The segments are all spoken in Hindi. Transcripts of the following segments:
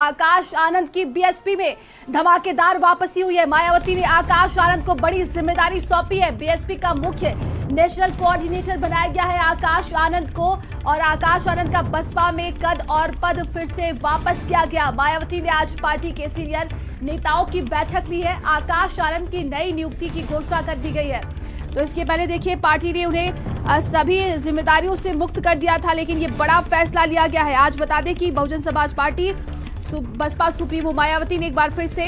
आकाश आनंद की बीएसपी में धमाकेदार वापसी हुई है। मायावती ने आकाश आनंद को बड़ी जिम्मेदारी सौंपी है। बीएसपी का मुख्य नेशनल कोऑर्डिनेटर बनाया गया है आकाश आनंद को, और आकाश आनंद का बसपा में कद और पद फिर से वापस किया गया। मायावती ने आज पार्टी के सीनियर नेताओं की बैठक ली है। आकाश आनंद की नई नियुक्ति की घोषणा कर दी गई है। तो इसके पहले देखिए, पार्टी ने उन्हें सभी जिम्मेदारियों से मुक्त कर दिया था, लेकिन ये बड़ा फैसला लिया गया है। आज बता दें कि बहुजन समाज पार्टी बसपा सुप्रीमो मायावती ने एक बार फिर से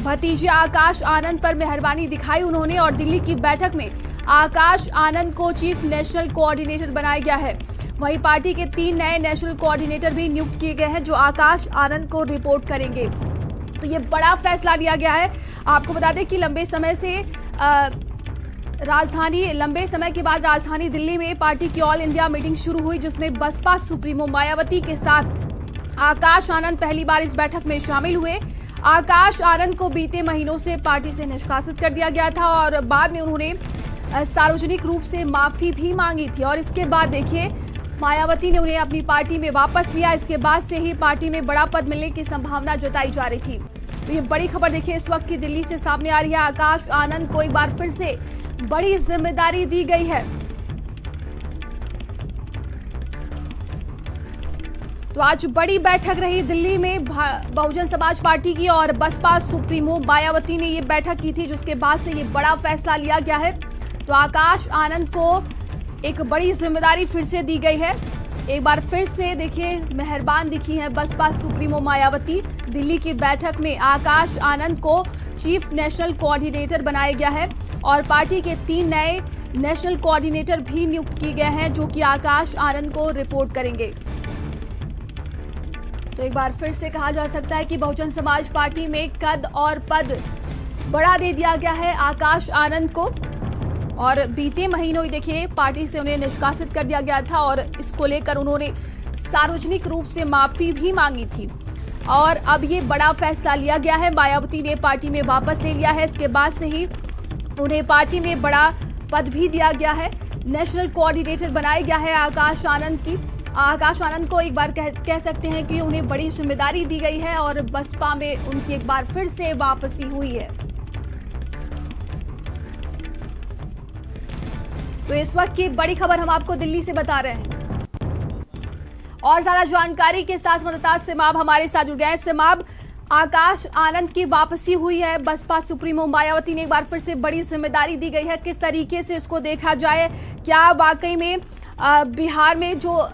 भतीजे आकाश आनंद पर मेहरबानी दिखाई उन्होंने, और दिल्ली की बैठक में आकाश आनंद को चीफ नेशनल कोऑर्डिनेटर बनाया गया है। वहीं पार्टी के 3 नए नेशनल कोऑर्डिनेटर भी नियुक्त किए गए हैं जो आकाश आनंद को रिपोर्ट करेंगे। तो ये बड़ा फैसला लिया गया है। आपको बता दें कि लंबे समय के बाद राजधानी दिल्ली में पार्टी की ऑल इंडिया मीटिंग शुरू हुई, जिसमें बसपा सुप्रीमो मायावती के साथ आकाश आनंद पहली बार इस बैठक में शामिल हुए। आकाश आनंद को बीते महीनों से पार्टी से निष्कासित कर दिया गया था और बाद में उन्होंने सार्वजनिक रूप से माफी भी मांगी थी, और इसके बाद देखिए मायावती ने उन्हें अपनी पार्टी में वापस लिया। इसके बाद से ही पार्टी में बड़ा पद मिलने की संभावना जताई जा रही थी। तो ये बड़ी खबर देखिए इस वक्त की दिल्ली से सामने आ रही है। आकाश आनंद को एक बार फिर से बड़ी जिम्मेदारी दी गई है। तो आज बड़ी बैठक रही दिल्ली में बहुजन समाज पार्टी की, और बसपा सुप्रीमो मायावती ने ये बैठक की थी, जिसके बाद से ये बड़ा फैसला लिया गया है। तो आकाश आनंद को एक बड़ी जिम्मेदारी फिर से दी गई है। एक बार फिर से देखिए मेहरबान दिखी है बसपा सुप्रीमो मायावती। दिल्ली की बैठक में आकाश आनंद को चीफ नेशनल कोऑर्डिनेटर बनाया गया है, और पार्टी के 3 नए नेशनल कोऑर्डिनेटर भी नियुक्त किए गए हैं जो कि आकाश आनंद को रिपोर्ट करेंगे। तो एक बार फिर से कहा जा सकता है कि बहुजन समाज पार्टी में कद और पद बढ़ा दे दिया गया है आकाश आनंद को, और बीते महीनों ही देखिए पार्टी से उन्हें निष्कासित कर दिया गया था, और इसको लेकर उन्होंने सार्वजनिक रूप से माफी भी मांगी थी, और अब ये बड़ा फैसला लिया गया है। मायावती ने पार्टी में वापस ले लिया है। इसके बाद से ही उन्हें पार्टी में बड़ा पद भी दिया गया है। नेशनल कोऑर्डिनेटर बनाया गया है आकाश आनंद को एक बार कह सकते हैं कि उन्हें बड़ी जिम्मेदारी दी गई है, और बसपा में उनकी एक बार फिर से वापसी हुई है। तो इस वक्त की बड़ी खबर हम आपको दिल्ली से बता रहे हैं, और ज्यादा जानकारी के साथ संवाददाता सिमाब हमारे साथ जुड़ गए हैं। सिमाब, आकाश आनंद की वापसी हुई है। बसपा सुप्रीमो मायावती ने एक बार फिर से बड़ी जिम्मेदारी दी गई है। किस तरीके से इसको देखा जाए? क्या वाकई में बिहार में जो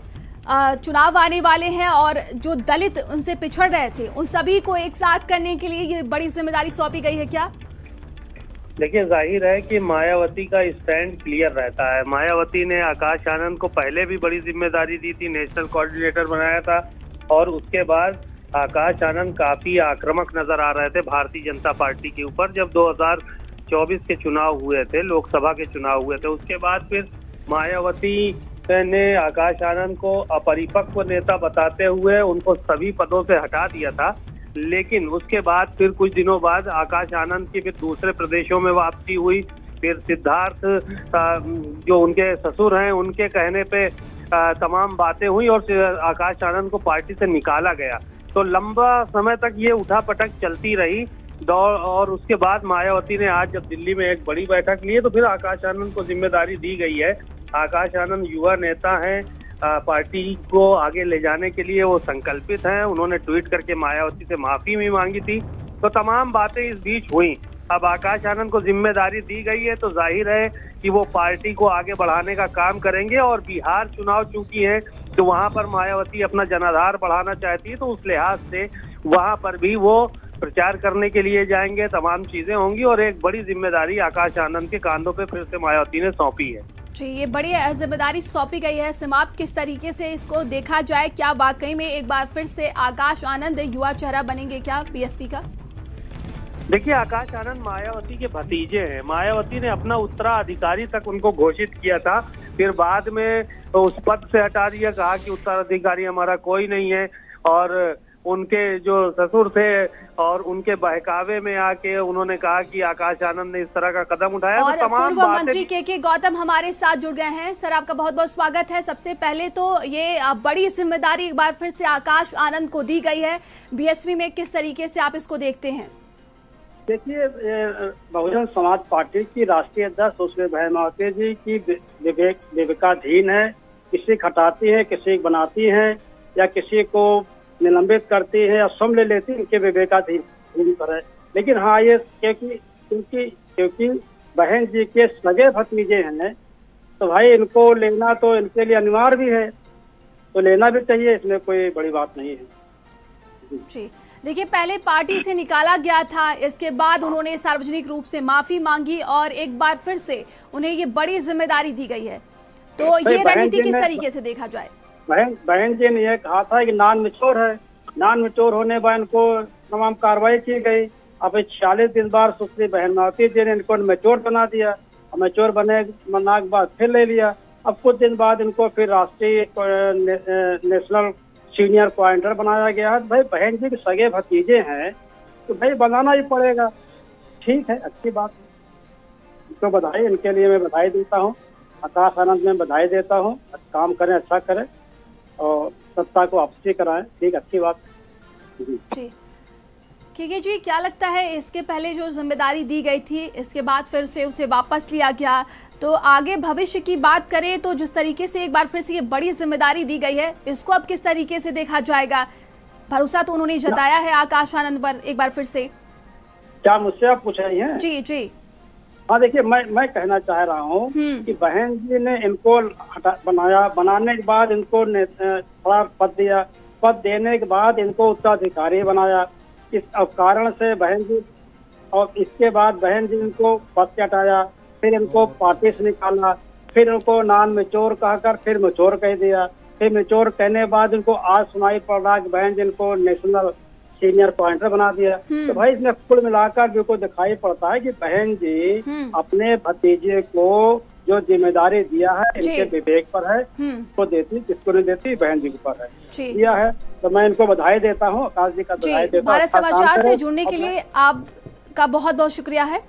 चुनाव आने वाले हैं और जो दलित उनसे पिछड़ रहे थे, उन सभी को एक साथ करने के लिए ये बड़ी जिम्मेदारी सौंपी गई है क्या? देखिए, जाहिर है कि मायावती का स्टैंड क्लियर रहता है। मायावती ने आकाश आनंद को पहले भी बड़ी जिम्मेदारी दी थी, नेशनल कोऑर्डिनेटर बनाया था, और उसके बाद आकाश आनंद काफी आक्रामक नजर आ रहे थे भारतीय जनता पार्टी के ऊपर। जब 2024 के चुनाव हुए थे, लोकसभा के चुनाव हुए थे, उसके बाद फिर मायावती ने आकाश आनंद को अपरिपक्व नेता बताते हुए उनको सभी पदों से हटा दिया था। लेकिन उसके बाद फिर कुछ दिनों बाद आकाश आनंद की फिर दूसरे प्रदेशों में वापसी हुई। फिर सिद्धार्थ जो उनके ससुर हैं, उनके कहने पे तमाम बातें हुई और आकाश आनंद को पार्टी से निकाला गया। तो लंबा समय तक ये उठापटक चलती रही और उसके बाद मायावती ने आज जब दिल्ली में एक बड़ी बैठक ली है, तो फिर आकाश आनंद को जिम्मेदारी दी गई है। आकाश आनंद युवा नेता हैं, पार्टी को आगे ले जाने के लिए वो संकल्पित हैं। उन्होंने ट्वीट करके मायावती से माफी भी मांगी थी। तो तमाम बातें इस बीच हुई। अब आकाश आनंद को जिम्मेदारी दी गई है, तो जाहिर है कि वो पार्टी को आगे बढ़ाने का काम करेंगे। और बिहार चुनाव चूंकि है, तो वहां पर मायावती अपना जनाधार बढ़ाना चाहती है, तो उस लिहाज से वहां पर भी वो प्रचार करने के लिए जाएंगे। तमाम चीजें होंगी और एक बड़ी जिम्मेदारी आकाश आनंद के कांधों पे फिर से मायावती ने सौंपी है। जी, ये बड़ी जिम्मेदारी सौंपी गई है। सिमाब, किस तरीके से इसको देखा जाए? क्या वाकई में एक बार फिर से आकाश आनंद युवा चेहरा बनेंगे क्या बीएसपी का? देखिए, आकाश आनंद मायावती के भतीजे हैं। मायावती ने अपना उत्तराधिकारी तक उनको घोषित किया था, फिर बाद में उस पद से हटा दिया, कहा कि उत्तराधिकारी हमारा कोई नहीं है। और उनके जो ससुर थे और उनके बहकावे में आके उन्होंने कहा कि आकाश आनंद ने इस तरह का कदम उठाया। और तो तमाम पूर्व मंत्री के गौतम हमारे साथ जुड़ गए हैं। सर, आपका बहुत बहुत स्वागत है। सबसे पहले तो ये बड़ी जिम्मेदारी एक बार फिर से आकाश आनंद को दी गई है बीएसपी में, किस तरीके से आप इसको देखते हैं? देखिए, बहुजन समाज पार्टी की राष्ट्रीय अध्यक्ष सुश्री मायावती जी की विवेकाधीन है, किसी हटाती है, किसी बनाती है या किसी को निलंबित करती है या स्वयं ले लेती है, इनके विवेकाधीन पर है। लेकिन हाँ, ये क्योंकि बहन जी के सगे भतीजे हैं तो भाई इनको लेना तो इनके लिए अनिवार्य भी है, तो लेना भी चाहिए, इसमें कोई बड़ी बात नहीं है जी। देखिए, पहले पार्टी से निकाला गया था, इसके बाद उन्होंने सार्वजनिक रूप से माफी मांगी और एक बार फिर से उन्हें ये बड़ी जिम्मेदारी दी गई है, तो ये रणनीति किस तरीके से देखा जाए? बहन जी ने यह कहा था कि नॉन मैच्योर है, नॉन मैच्योर होने बाद इनको तमाम कार्रवाई की गई। अब 46 दिन बाद सुश्री मायावती जी ने इनको मैच्योर बना दिया, और मैच्योर बनने के बाद फिर ले लिया। अब कुछ दिन बाद इनको फिर राष्ट्रीय नेशनल सीनियर कोऑर्डिनेटर बनाया गया है। भाई बहन जी के सगे भतीजे हैं तो भाई बनाना ही पड़ेगा, ठीक है, अच्छी बात है। तो बधाई, इनके लिए मैं बधाई देता हूँ, आकाश आनंद में बधाई देता हूँ। काम करें, अच्छा करें और सत्ता को वापसी कराएं, ठीक, अच्छी बात जी। केके जी, क्या लगता है इसके पहले जो जिम्मेदारी दी गई थी, इसके बाद फिर से उसे वापस लिया गया, तो आगे भविष्य की बात करें तो जिस तरीके से एक बार फिर से ये बड़ी जिम्मेदारी दी गई है, इसको अब किस तरीके से देखा जाएगा? भरोसा तो उन्होंने जताया है आकाश आनंद पर एक बार फिर से। क्या मुझसे आप पूछ रही हैं? जी जी। हाँ, देखिए, मैं कहना चाह रहा हूँ कि बहन जी ने इनको बनाने के बाद इनको थोड़ा पद दिया, पद देने के बाद इनको उत्तराधिकारी बनाया। इस कारण से बहन जी, और इसके बाद बहन जी इनको पद से हटाया, फिर इनको पार्टी से निकाला, फिर इनको नॉन मैच्योर कहकर फिर मैच्योर कह दिया, फिर मैच्योर कहने के बाद इनको आज सुनाई पड़ रहा कि बहन जी इनको नेशनल सीनियर कोऑर्डिनेटर बना दिया। तो भाई इसमें कुल मिलाकर भी को दिखाई पड़ता है कि बहन जी अपने भतीजे को जो जिम्मेदारी दिया है इनके विवेक पर है, को देती, किसको नहीं देती, बहन जी के ऊपर है, दिया है। तो मैं इनको बधाई देता हूँ, आकाश जी का बधाई देता हूँ। भारत समाचार से जुड़ने के लिए आपका बहुत बहुत शुक्रिया है।